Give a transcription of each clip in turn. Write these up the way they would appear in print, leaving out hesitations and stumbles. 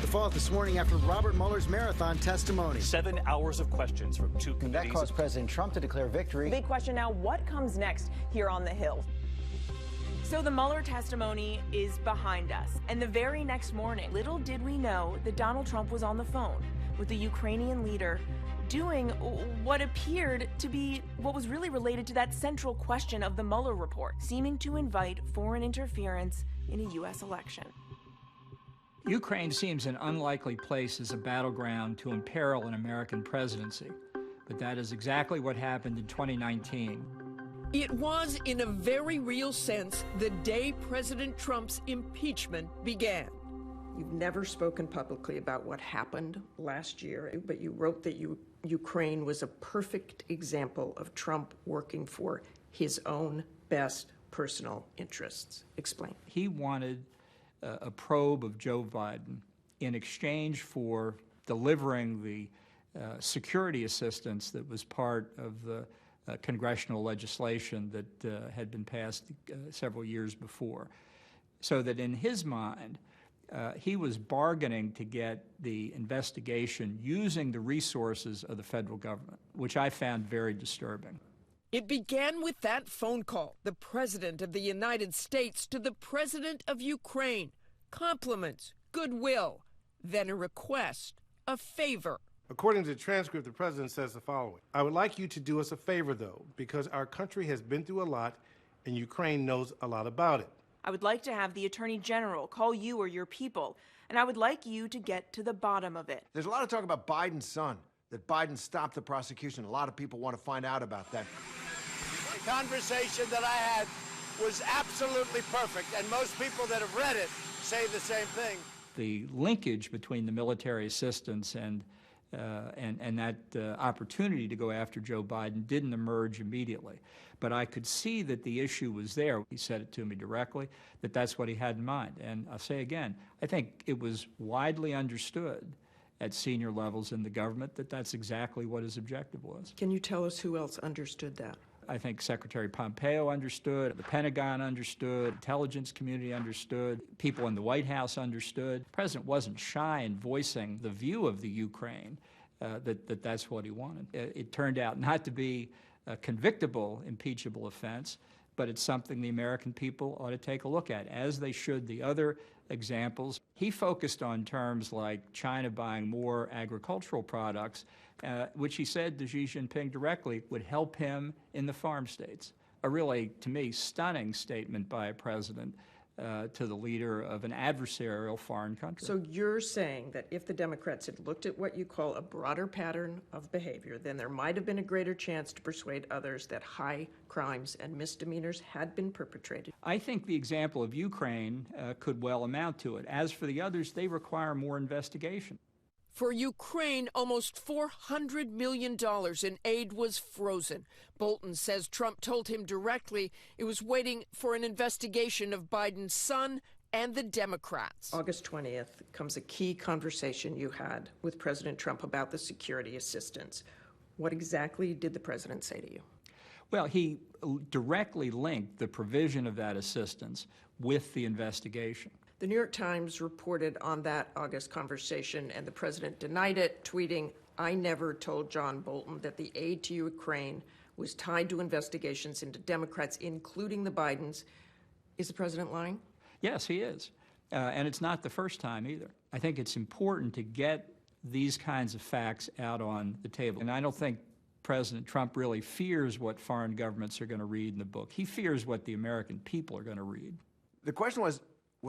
The fallout this morning after Robert Mueller's marathon testimony. 7 hours of questions from two committees. That caused President Trump to declare victory. Big question now, what comes next here on the Hill? So the Mueller testimony is behind us. And the very next morning, little did we know that Donald Trump was on the phone with the Ukrainian leader doing what appeared to be what was really related to that central question of the Mueller report, seeming to invite foreign interference in a U.S. election. Ukraine seems an unlikely place as a battleground to imperil an American presidency, but that is exactly what happened in 2019. It was, in a very real sense, the day President Trump's impeachment began. You've never spoken publicly about what happened last year, but you wrote that Ukraine was a perfect example of Trump working for his own best personal interests. Explain. He wanted a probe of Joe Biden in exchange for delivering the security assistance that was part of the congressional legislation that had been passed several years before. So that in his mind, he was bargaining to get the investigation using the resources of the federal government, which I found very disturbing. It began with that phone call, the President of the United States to the President of Ukraine. Compliments, goodwill, then a request, a favor. According to the transcript, the President says the following: I would like you to do us a favor, though, because our country has been through a lot and Ukraine knows a lot about it. I would like to have the Attorney General call you or your people, and I would like you to get to the bottom of it. There's a lot of talk about Biden's son, that Biden stopped the prosecution. A lot of people want to find out about that. The conversation that I had was absolutely perfect, and most people that have read it say the same thing. The linkage between the military assistance and that opportunity to go after Joe Biden didn't emerge immediately. But I could see that the issue was there. He said it to me directly, that that's what he had in mind. And I'll say again, I think it was widely understood at senior levels in the government that that's exactly what his objective was. Can you tell us who else understood that? I think Secretary Pompeo understood, the Pentagon understood, intelligence community understood, people in the White House understood. The president wasn't shy in voicing the view of the Ukraine, that's what he wanted. It turned out not to be a convictable, impeachable offense, but it's something the American people ought to take a look at, as they should the other examples. He focused on terms like China buying more agricultural products, which he said to Xi Jinping directly would help him in the farm states. A really, to me, stunning statement by a president to the leader of an adversarial foreign country. So you're saying that if the Democrats had looked at what you call a broader pattern of behavior, then there might have been a greater chance to persuade others that high crimes and misdemeanors had been perpetrated? I think the example of Ukraine could well amount to it. As for the others, they require more investigation. For Ukraine, almost $400 million in aid was frozen. Bolton says Trump told him directly it was waiting for an investigation of Biden's son and the Democrats. August 20th comes a key conversation you had with President Trump about the security assistance. What exactly did the president say to you? Well, he directly linked the provision of that assistance with the investigation. The New York Times reported on that August conversation, and the president denied it, tweeting, I never told John Bolton that the aid to Ukraine was tied to investigations into Democrats, including the Bidens. Is the president lying? Yes, he is. And it's not the first time either. I think it's important to get these kinds of facts out on the table. And I don't think President Trump really fears what foreign governments are going to read in the book. He fears what the American people are going to read. The question was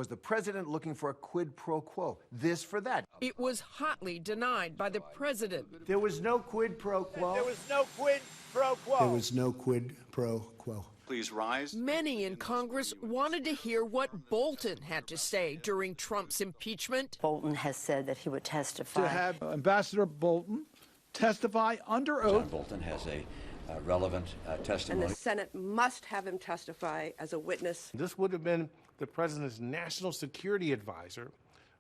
the president looking for a quid pro quo, this for that? It was hotly denied by the president. There was no quid pro quo. There was no quid pro quo. There was no quid pro quo. Please rise. Many in Congress wanted to hear what Bolton had to say during Trump's impeachment. Bolton has said that he would testify. To have Ambassador Bolton testify under oath. John Bolton has a relevant testimony. And the Senate must have him testify as a witness. This would have been the president's national security advisor,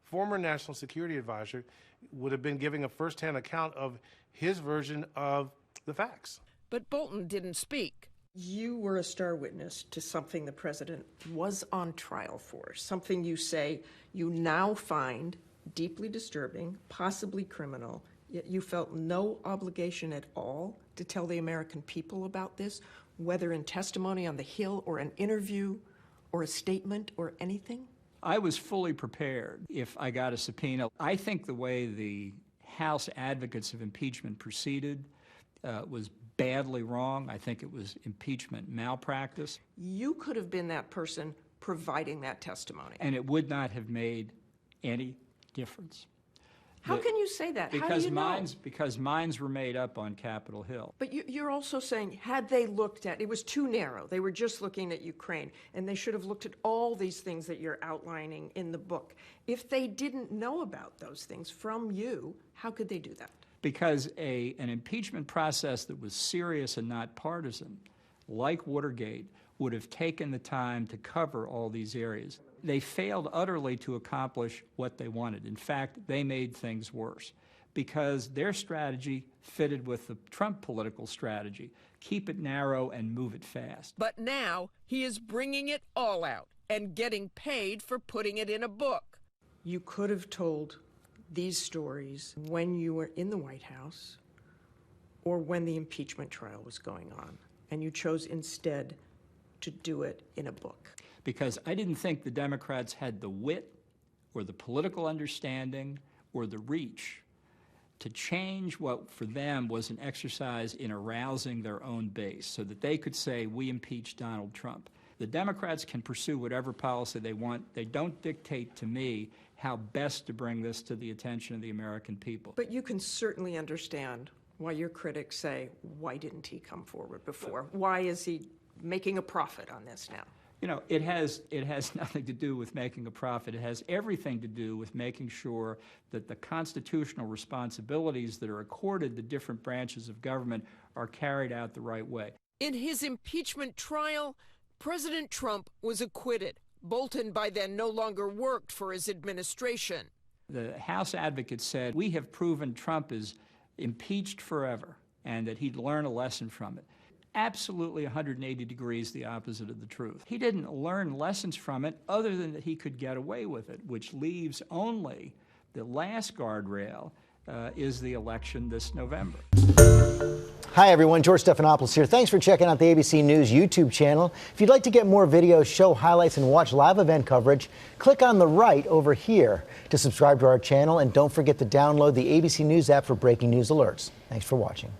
former national security advisor, would have been giving a firsthand account of his version of the facts. But Bolton didn't speak. You were a star witness to something the president was on trial for, something you say you now find deeply disturbing, possibly criminal, yet you felt no obligation at all to tell the American people about this, whether in testimony on the Hill or an interview or a statement or anything? I was fully prepared if I got a subpoena. I think the way the House advocates of impeachment proceeded was badly wrong. I think it was impeachment malpractice. You could have been that person providing that testimony. And it would not have made any difference. How can you say that? Because How do you know? Because minds were made up on Capitol Hill. But you're also saying, had they looked at, it was too narrow. They were just looking at Ukraine, and they should have looked at all these things that you're outlining in the book. If they didn't know about those things from you, how could they do that? Because an impeachment process that was serious and not partisan, like Watergate, would have taken the time to cover all these areas. They failed utterly to accomplish what they wanted. In fact, they made things worse because their strategy fitted with the Trump political strategy. Keep it narrow and move it fast. But now he is bringing it all out and getting paid for putting it in a book. You could have told these stories when you were in the White House or when the impeachment trial was going on, and you chose instead to do it in a book. Because I didn't think the Democrats had the wit or the political understanding or the reach to change what for them was an exercise in arousing their own base so that they could say, we impeached Donald Trump. The Democrats can pursue whatever policy they want. They don't dictate to me how best to bring this to the attention of the American people. But you can certainly understand why your critics say, why didn't he come forward before? Why is he making a profit on this now? You know, it has nothing to do with making a profit. It has everything to do with making sure that the constitutional responsibilities that are accorded to different branches of government are carried out the right way. In his impeachment trial, President Trump was acquitted. Bolton by then no longer worked for his administration. The House advocates said, we have proven Trump is impeached forever and that he'd learn a lesson from it. Absolutely 180 degrees the opposite of the truth. He didn't learn lessons from it other than that he could get away with it, which leaves only the last guardrail is the election this November. Hi, everyone. George Stephanopoulos here. Thanks for checking out the ABC News YouTube channel. If you'd like to get more videos, show highlights, and watch live event coverage, click on the right over here to subscribe to our channel. And don't forget to download the ABC News app for breaking news alerts. Thanks for watching.